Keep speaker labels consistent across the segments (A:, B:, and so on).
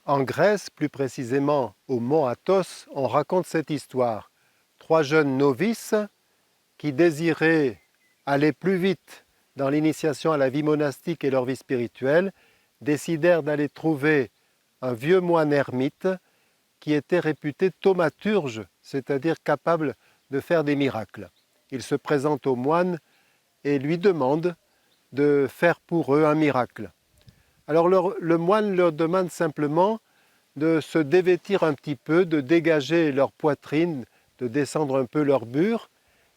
A: En Grèce, plus précisément au mont Athos, on raconte cette histoire. Trois jeunes novices qui désiraient aller plus vite dans l'initiation à la vie monastique et leur vie spirituelle décidèrent d'aller trouver un vieux moine ermite qui était réputé thaumaturge, c'est-à-dire capable de faire des miracles. Ils se présentent au moine et lui demandent de faire pour eux un miracle. Alors le moine leur demande simplement de se dévêtir un petit peu, de dégager leur poitrine, de descendre un peu leur bure.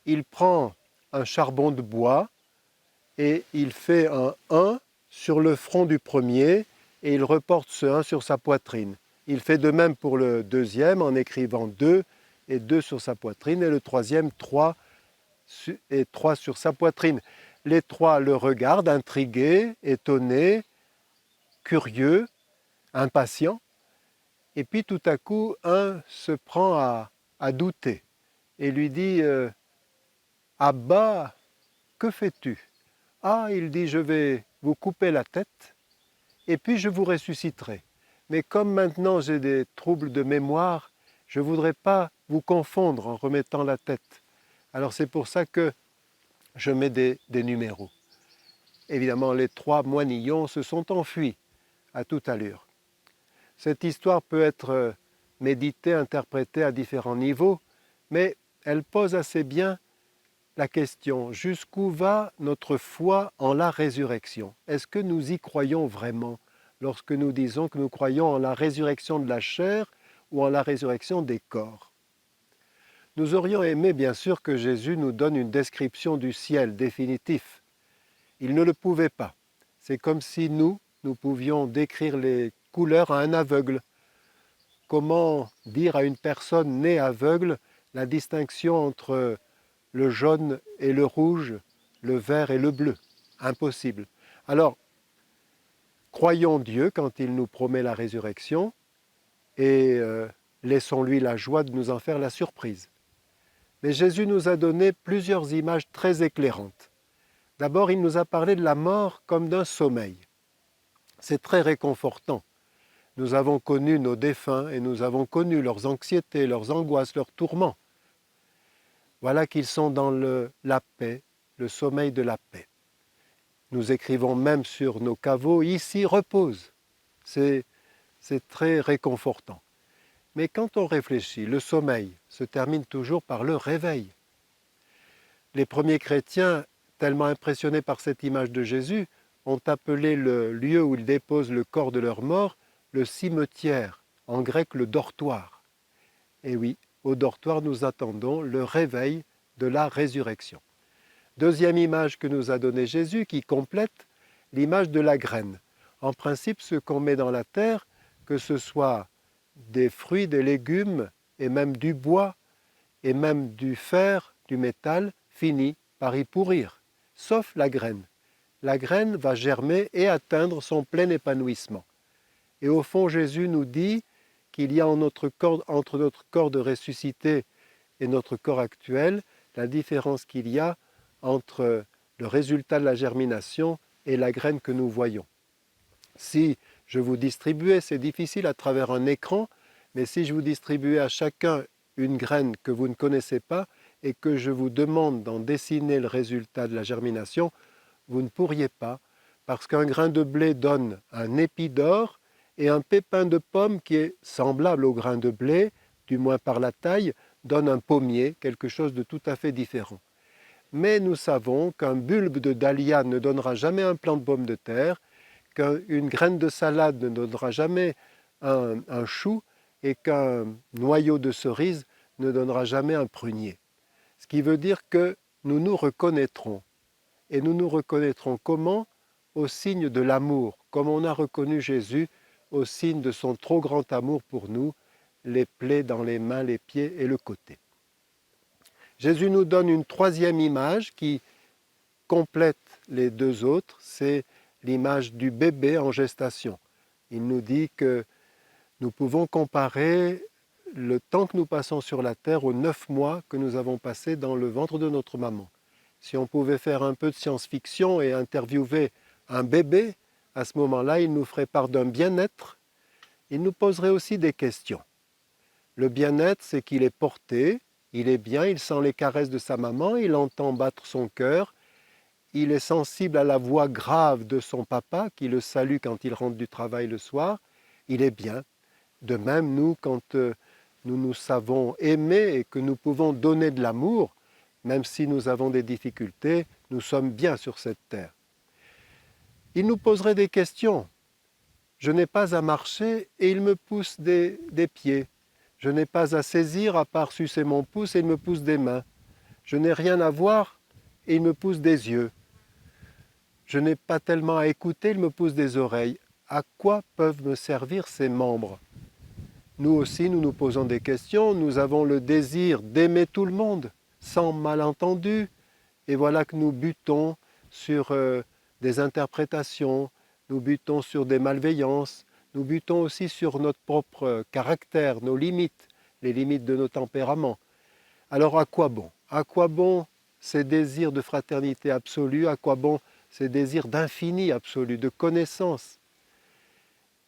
A: Il prend un charbon de bois et il fait un 1 sur le front du premier et il reporte ce 1 sur sa poitrine. Il fait de même pour le deuxième en écrivant 2 et 2 sur sa poitrine et le troisième 3 et 3 sur sa poitrine. Les trois le regardent, intrigués, étonnés, curieux, impatients. Et puis tout à coup, un se prend à douter et lui dit Abba, que fais-tu? Ah, il dit, je vais vous couper la tête et puis je vous ressusciterai. Mais comme maintenant j'ai des troubles de mémoire, je ne voudrais pas vous confondre en remettant la tête. Alors c'est pour ça que je mets des numéros. Évidemment, les trois moinillons se sont enfuis à toute allure. Cette histoire peut être méditée, interprétée à différents niveaux, mais elle pose assez bien la question, jusqu'où va notre foi en la résurrection? Est-ce que nous y croyons vraiment lorsque nous disons que nous croyons en la résurrection de la chair ou en la résurrection des corps? Nous aurions aimé bien sûr que Jésus nous donne une description du ciel définitif. Il ne le pouvait pas. C'est comme si nous pouvions décrire les couleurs à un aveugle. Comment dire à une personne née aveugle la distinction entre le jaune et le rouge, le vert et le bleu? Impossible. Alors, croyons Dieu quand il nous promet la résurrection et laissons-lui la joie de nous en faire la surprise. Mais Jésus nous a donné plusieurs images très éclairantes. D'abord, il nous a parlé de la mort comme d'un sommeil. C'est très réconfortant. Nous avons connu nos défunts et nous avons connu leurs anxiétés, leurs angoisses, leurs tourments. Voilà qu'ils sont dans la paix, le sommeil de la paix. Nous écrivons même sur nos caveaux, ici repose. C'est très réconfortant. Mais quand on réfléchit, le sommeil se termine toujours par le réveil. Les premiers chrétiens, tellement impressionnés par cette image de Jésus, ont appelé le lieu où ils déposent le corps de leur mort le cimetière, en grec le dortoir. Et oui, au dortoir, nous attendons le réveil de la résurrection. Deuxième image que nous a donnée Jésus, qui complète l'image de la graine. En principe, ce qu'on met dans la terre, que ce soit des fruits, des légumes, et même du bois, et même du fer, du métal, finit par y pourrir, sauf la graine. La graine va germer et atteindre son plein épanouissement. Et au fond, Jésus nous dit qu'il y a entre notre corps de ressuscité et notre corps actuel, la différence qu'il y a entre le résultat de la germination et la graine que nous voyons. Si je vous distribuais, c'est difficile à travers un écran, mais si je vous distribuais à chacun une graine que vous ne connaissez pas et que je vous demande d'en dessiner le résultat de la germination, vous ne pourriez pas, parce qu'un grain de blé donne un épi d'or et un pépin de pomme qui est semblable au grain de blé, du moins par la taille, donne un pommier, quelque chose de tout à fait différent. Mais nous savons qu'un bulbe de dahlia ne donnera jamais un plant de pomme de terre, qu'une graine de salade ne donnera jamais un chou et qu'un noyau de cerise ne donnera jamais un prunier. Ce qui veut dire que nous nous reconnaîtrons. Et nous nous reconnaîtrons comment? Au signe de l'amour, comme on a reconnu Jésus au signe de son trop grand amour pour nous, les plaies dans les mains, les pieds et le côté. Jésus nous donne une troisième image qui complète les deux autres, c'est l'image du bébé en gestation. Il nous dit que nous pouvons comparer le temps que nous passons sur la terre aux 9 mois que nous avons passés dans le ventre de notre maman. Si on pouvait faire un peu de science-fiction et interviewer un bébé, à ce moment-là, il nous ferait part d'un bien-être il nous poserait aussi des questions. Le bien-être, c'est qu'il est porté, il est bien, il sent les caresses de sa maman, il entend battre son cœur, il est sensible à la voix grave de son papa qui le salue quand il rentre du travail le soir, il est bien. De même, nous, quand nous nous savons aimer et que nous pouvons donner de l'amour, même si nous avons des difficultés, nous sommes bien sur cette terre. Il nous poserait des questions. Je n'ai pas à marcher et il me pousse des pieds. Je n'ai pas à saisir à part sucer mon pouce et il me pousse des mains. Je n'ai rien à voir et il me pousse des yeux. Je n'ai pas tellement à écouter, il me pousse des oreilles. À quoi peuvent me servir ces membres? Nous aussi, nous nous posons des questions. Nous avons le désir d'aimer tout le monde, sans malentendu. Et voilà que nous butons sur des interprétations, nous butons sur des malveillances, nous butons aussi sur notre propre caractère, nos limites, les limites de nos tempéraments. Alors à quoi bon? À quoi bon ces désirs de fraternité absolue? À quoi bon ces désirs d'infini absolu, de connaissance?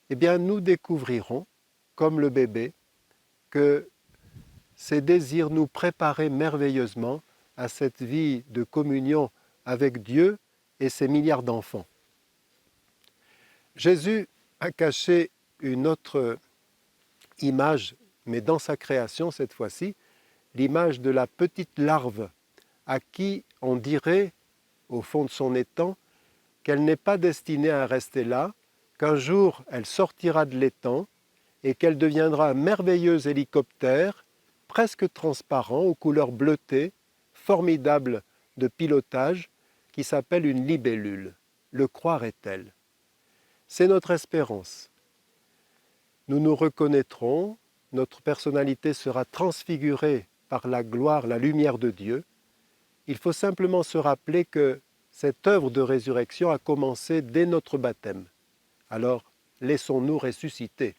A: Eh bien, nous découvrirons, comme le bébé, que ces désirs nous préparaient merveilleusement à cette vie de communion avec Dieu et ses milliards d'enfants. Jésus a caché une autre image, mais dans sa création cette fois-ci, l'image de la petite larve à qui on dirait, au fond de son étang, qu'elle n'est pas destinée à rester là, qu'un jour elle sortira de l'étang et qu'elle deviendra un merveilleux hélicoptère, presque transparent, aux couleurs bleutées, formidable de pilotage, qui s'appelle une libellule. Le croirait-elle? C'est notre espérance. Nous nous reconnaîtrons, notre personnalité sera transfigurée par la gloire, la lumière de Dieu. Il faut simplement se rappeler que cette œuvre de résurrection a commencé dès notre baptême. Alors, laissons-nous ressusciter.